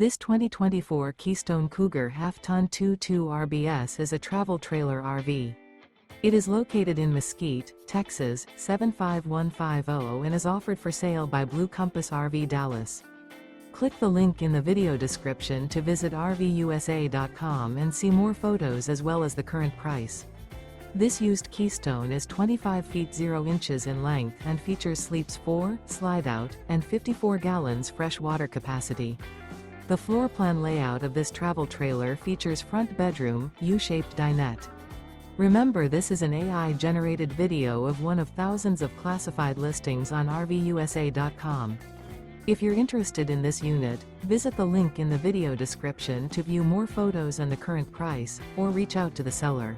This 2024 Keystone Cougar Half-Ton 2.2 RBS is a travel trailer RV. It is located in Mesquite, Texas, 75150 and is offered for sale by Blue Compass RV Dallas. Click the link in the video description to visit RVUSA.com and see more photos as well as the current price. This used Keystone is 25 feet 0 inches in length and features sleeps 4, Slideout, and 54 gallons fresh water capacity. The floor plan layout of this travel trailer features front bedroom, U-shaped dinette. Remember, this is an AI-generated video of one of thousands of classified listings on RVUSA.com. If you're interested in this unit, visit the link in the video description to view more photos and the current price, or reach out to the seller.